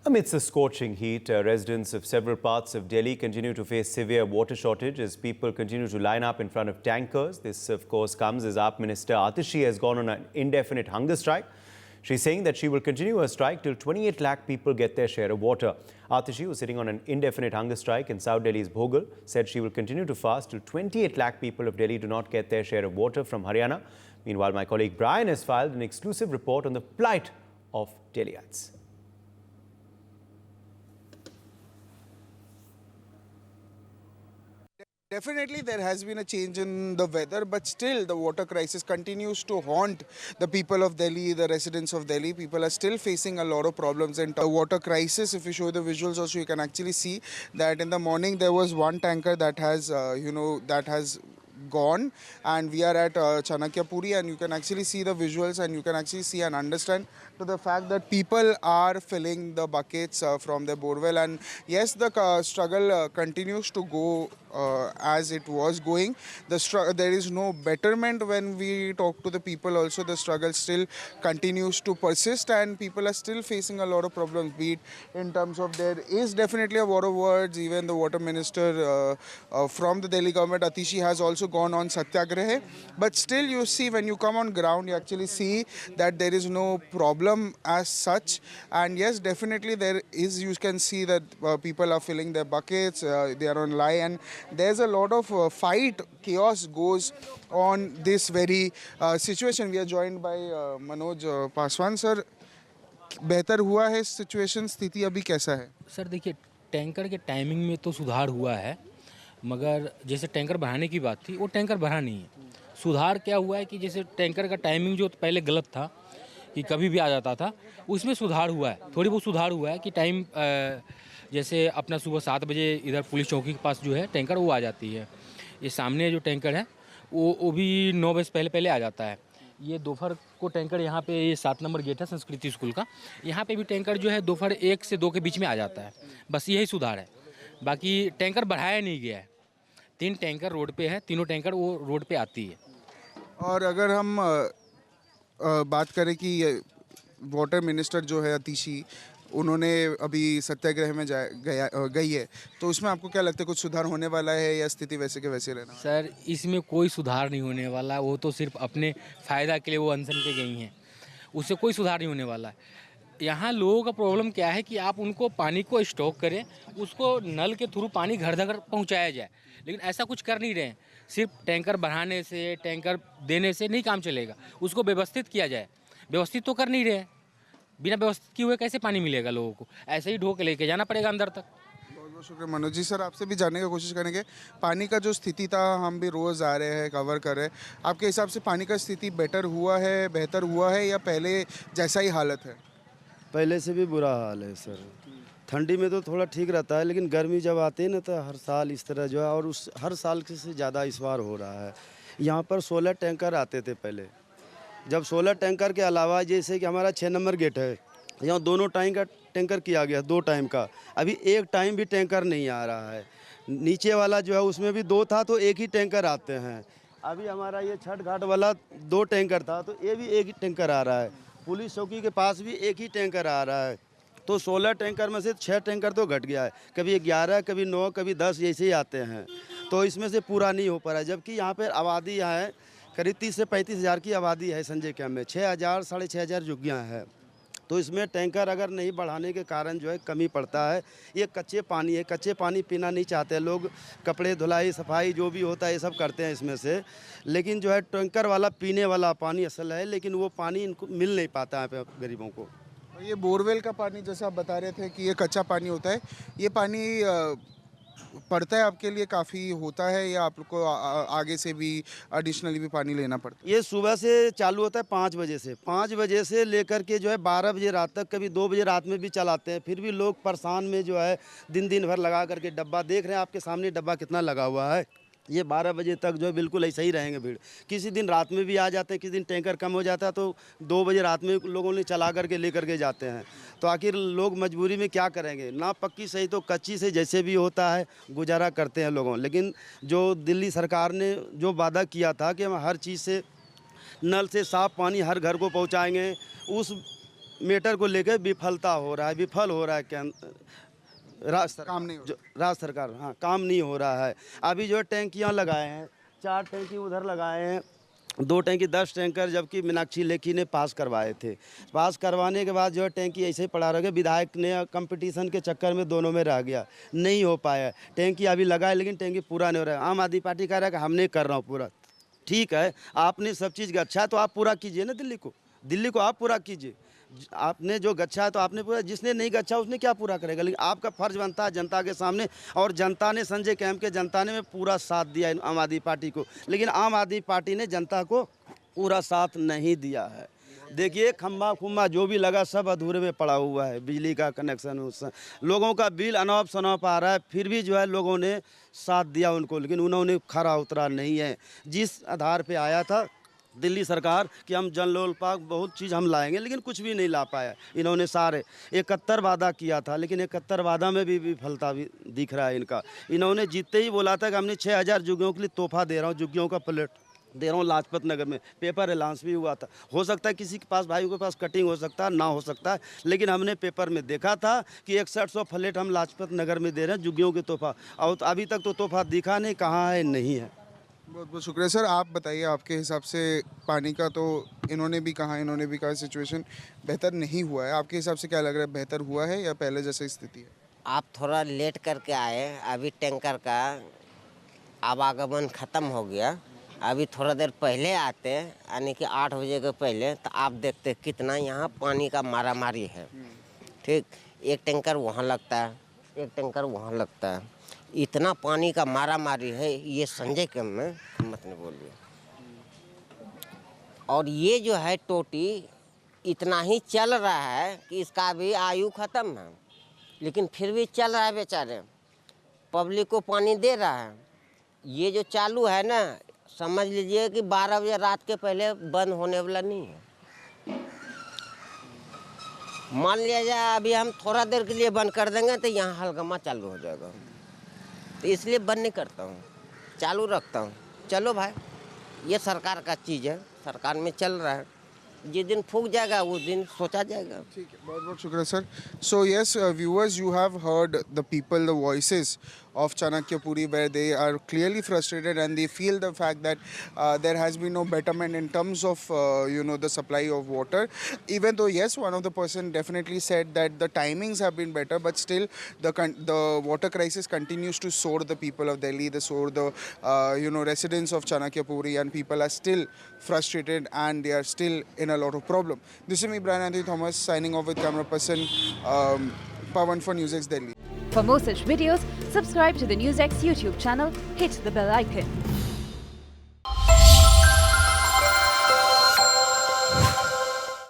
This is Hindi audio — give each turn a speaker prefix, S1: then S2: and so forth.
S1: Amidst the scorching heat, residents of several parts of Delhi continue to face severe water shortage as people continue to line up in front of tankers. This, of course, comes as AAP Minister Atishi has gone on an indefinite hunger strike. She's saying that she will continue her strike till 28 lakh people get their share of water. Atishi, who's sitting on an indefinite hunger strike in South Delhi's Bhogal, said she will continue to fast till 28 lakh people of Delhi do not get their share of water from Haryana. Meanwhile, my colleague Brian has filed an exclusive report on the plight of Delhiites.
S2: Definitely there has been a change in the weather, but still the water crisis continues to haunt the people of Delhi, the residents of Delhi. People are still facing a lot of problems in the water crisis. If you show the visuals also, you can actually see that in the morning there was one tanker that has, gone, and we are at Chanakyapuri, and you can actually see the visuals and you can actually see and understand to the fact that people are filling the buckets from their borewell. And yes, the struggle continues to go as it was going. There is no betterment when we talk to the people. Also, the struggle still continues to persist, and people are still facing a lot of problems. Be it in terms of, there is definitely a lot of words. Even the water minister from the Delhi government, Atishi, has also gone on satyagraha. But still, you see, when you come on ground, you actually see that there is no problem as such. And yes, definitely there is. You can see that people are filling their buckets. They are on line, and there's a lot of chaos goes on this very situation. We are joined by Manoj Paswan. Sir, बेहतर हुआ है सिचुएशन, स्थिति अभी कैसा है?
S3: सर देखिए, टैंकर के टाइमिंग में तो सुधार हुआ है, मगर जैसे टैंकर बढ़ाने की बात थी वो टैंकर बढ़ा नहीं है। सुधार क्या हुआ है कि जैसे टैंकर का टाइमिंग जो पहले गलत था कि कभी भी आ जाता था, उसमें सुधार हुआ है। थोड़ी बहुत सुधार हुआ है कि टाइम जैसे अपना सुबह 7 बजे इधर पुलिस चौकी के पास जो है टैंकर वो आ जाती है। ये सामने जो टैंकर है वो भी 9 बजे पहले आ जाता है। ये दोपहर को टैंकर यहाँ पे, ये 7 नंबर गेट है संस्कृति स्कूल का, यहाँ पे भी टैंकर जो है दोपहर 1 से 2 के बीच में आ जाता है। बस यही सुधार है, बाकी टैंकर बढ़ाया नहीं गया है। 3 टैंकर रोड पे है, तीनों टैंकर वो रोड पे आती है।
S2: और अगर हम बात करें कि वाटर मिनिस्टर जो है अतिशी, उन्होंने अभी सत्याग्रह में गई है, तो उसमें आपको क्या लगता है, कुछ सुधार होने वाला है या स्थिति वैसे के वैसे रहना?
S3: सर, इसमें कोई सुधार नहीं होने वाला। वो तो सिर्फ अपने फ़ायदा के लिए वो अनशन पे गई हैं, उससे कोई सुधार नहीं होने वाला है। यहाँ लोगों का प्रॉब्लम क्या है कि आप उनको पानी को स्टॉक करें, उसको नल के थ्रू पानी घर घर पहुँचाया जाए, लेकिन ऐसा कुछ कर नहीं रहे हैं। सिर्फ टैंकर बढ़ाने से, टैंकर देने से नहीं काम चलेगा, उसको व्यवस्थित किया जाए। व्यवस्थित तो कर नहीं रहे हैं, बिना व्यवस्थित किए हुए कैसे पानी मिलेगा लोगों को? ऐसे ही ढो के लेके जाना पड़ेगा अंदर तक।
S2: बहुत बहुत शुक्रिया मनोज जी। सर, आपसे भी जानने की कोशिश करेंगे, पानी का जो स्थिति था, हम भी रोज़ आ रहे हैं, कवर कर रहे हैं, आपके हिसाब से पानी का स्थिति बेहतर हुआ है या पहले जैसा ही हालत है?
S4: पहले से भी बुरा हाल है सर। ठंडी में तो थोड़ा ठीक रहता है, लेकिन गर्मी जब आती है ना तो हर साल इस तरह जो है, और उस हर साल से ज़्यादा इस बार हो रहा है। यहाँ पर 16 टैंकर आते थे पहले। जब 16 टैंकर के अलावा, जैसे कि हमारा 6 नंबर गेट है, यहाँ दोनों टाइम का टैंकर किया गया, 2 टाइम का। अभी 1 टाइम भी टैंकर नहीं आ रहा है। नीचे वाला जो है उसमें भी 2 था, तो 1 ही टैंकर आते हैं। अभी हमारा ये छठ घाट वाला 2 टैंकर था, तो ये भी 1 ही टैंकर आ रहा है। पुलिस चौकी के पास भी 1 ही टैंकर आ रहा है। तो 16 टैंकर में से 6 टैंकर तो घट गया है, कभी 11, कभी 9, कभी 10 ऐसे ही आते हैं। तो इसमें से पूरा नहीं हो पा रहा है, जबकि यहाँ पर आबादी यहाँ है करीब 30 से 35 हज़ार की आबादी है। संजय कैम्प में 6,000 साढ़े 6,000 झुग्गियाँ हैं। तो इसमें टैंकर अगर नहीं बढ़ाने के कारण जो है कमी पड़ता है। ये कच्चे पानी है, कच्चे पानी पीना नहीं चाहते लोग। कपड़े धुलाई, सफाई जो भी होता है ये सब करते हैं इसमें से, लेकिन जो है टैंकर वाला पीने वाला पानी असल है, लेकिन वो पानी इनको मिल नहीं पाता है गरीबों को।
S2: ये बोरवेल का पानी, जैसे आप बता रहे थे कि ये कच्चा पानी होता है, ये पानी पड़ता है आपके लिए काफ़ी होता है, या आपको आगे से भी एडिशनली भी पानी लेना पड़ता है?
S4: ये सुबह से चालू होता है 5 बजे से, 5 बजे से लेकर के जो है 12 बजे रात तक, कभी 2 बजे रात में भी चलाते हैं। फिर भी लोग परेशान में जो है दिन भर लगा करके डब्बा, देख रहे हैं आपके सामने डब्बा कितना लगा हुआ है। ये 12 बजे तक जो है बिल्कुल ऐसा ही रहेंगे भीड़। किसी दिन रात में भी आ जाते हैं, किसी दिन टैंकर कम हो जाता है तो 2 बजे रात में लोगों ने चला करके लेकर के जाते हैं। तो आखिर लोग मजबूरी में क्या करेंगे, ना पक्की सही तो कच्ची से जैसे भी होता है गुजारा करते हैं लोगों। लेकिन जो दिल्ली सरकार ने जो वादा किया था कि हम हर चीज़ से, नल से साफ़ पानी हर घर को पहुँचाएँगे, उस मैटर को लेकर विफलता हो रहा है, विफल हो रहा है क्या
S2: काम नहीं हो
S4: राज्य सरकार, हाँ काम नहीं हो रहा है। अभी जो है टैंकियाँ लगाए हैं, 4 टैंकी उधर लगाए हैं, 2 टैंकी 10 टैंकर, जबकि मीनाक्षी लेखी ने पास करवाए थे। पास करवाने के बाद जो है टैंकी ऐसे ही पड़ा रह गया। विधायक ने कंपटीशन के चक्कर में दोनों में रह गया, नहीं हो पाया। टैंकी अभी लगाए लेकिन टैंकी पूरा नहीं हो रहा है। आम आदमी पार्टी कह रहा है कि हम नहीं कर रहा हूँ पूरा। ठीक है, आपने सब चीज़ गच्छा है तो आप पूरा कीजिए ना, दिल्ली को आप पूरा कीजिए। आपने जो गच्छा है तो आपने पूरा, जिसने नहीं गच्छा उसने क्या पूरा करेगा। लेकिन आपका फर्ज बनता है जनता के सामने, और जनता ने, संजय कैंप के जनता ने पूरा साथ दिया आम आदमी पार्टी को, लेकिन आम आदमी पार्टी ने जनता को पूरा साथ नहीं दिया है। देखिए खम्बा खुम्बा जो भी लगा सब अधूरे में पड़ा हुआ है। बिजली का कनेक्शन, लोगों का बिल अनौप शनौप आ रहा है, फिर भी जो है लोगों ने साथ दिया उनको, लेकिन उन्होंने खरा उतरा नहीं है। जिस आधार पे आया था दिल्ली सरकार कि हम जन लोलपाक बहुत चीज़ हम लाएंगे, लेकिन कुछ भी नहीं ला पाया इन्होंने। सारे 71 वादा किया था, लेकिन 71 वादा में भी विफलता भी दिख रहा है इनका। इन्होंने जीतते ही बोला था कि हमने 6000 जुग्गियों के लिए तोहफा दे रहा हूँ, जुग्गियों का प्लेट दे रहा हूँ लाजपत नगर में। पेपर अलाउंस भी हुआ था। हो सकता है किसी के पास, भाइयों के पास कटिंग हो सकता है, ना हो सकता है, लेकिन हमने पेपर में देखा था कि 6100 फ्लैट हम लाजपत नगर में दे रहे हैं जुग्गियों के तोहफा, और अभी तक तो तोहफा दिखा नहीं, कहाँ है, नहीं है।
S2: बहुत बहुत शुक्रिया सर। आप बताइए, आपके हिसाब से पानी का तो इन्होंने भी कहा सिचुएशन बेहतर नहीं हुआ है। आपके हिसाब से क्या लग रहा है, बेहतर हुआ है या पहले जैसी स्थिति है?
S5: आप थोड़ा लेट करके आए, अभी टैंकर का आवागमन ख़त्म हो गया। अभी थोड़ा देर पहले आते, यानी कि 8 बजे के पहले, तो आप देखते कितना यहाँ पानी का मारामारी है। ठीक, एक टैंकर वहाँ लगता है, एक टैंकर वहाँ लगता है, इतना पानी का मारामारी है। ये संजय कैंप में मत नहीं बोलिए। और ये जो है टोटी इतना ही चल रहा है कि इसका भी आयु ख़त्म है, लेकिन फिर भी चल रहा है बेचारे, पब्लिक को पानी दे रहा है। ये जो चालू है ना, समझ लीजिए कि 12 बजे रात के पहले बंद होने वाला नहीं है। मान लिया जाए अभी हम थोड़ा देर के लिए बंद कर देंगे तो यहाँ हलगमा चालू हो जाएगा, तो इसलिए बंद नहीं करता हूँ, चालू रखता हूँ। चलो भाई, ये सरकार का चीज़ है, सरकार में चल रहा है, जिस दिन फूक जाएगा उस दिन सोचा जाएगा।
S2: ठीक है, बहुत बहुत शुक्रिया sir. So yes viewers, you have heard the people, the voices of Chanakyapuri, where they are clearly frustrated and they feel the fact that there has been no betterment in terms of the supply of water. Even though yes, one of the person definitely said that the timings have been better, but still the water crisis continues to soar the people of Delhi, the residents of Chanakyapuri, and people are still frustrated and they are still in a lot of problem. This is me, Brian Anthony Thomas, signing off with camera person Pawan for NewsX Delhi.
S6: For more such videos, subscribe to the NewsX YouTube channel, hit the bell icon.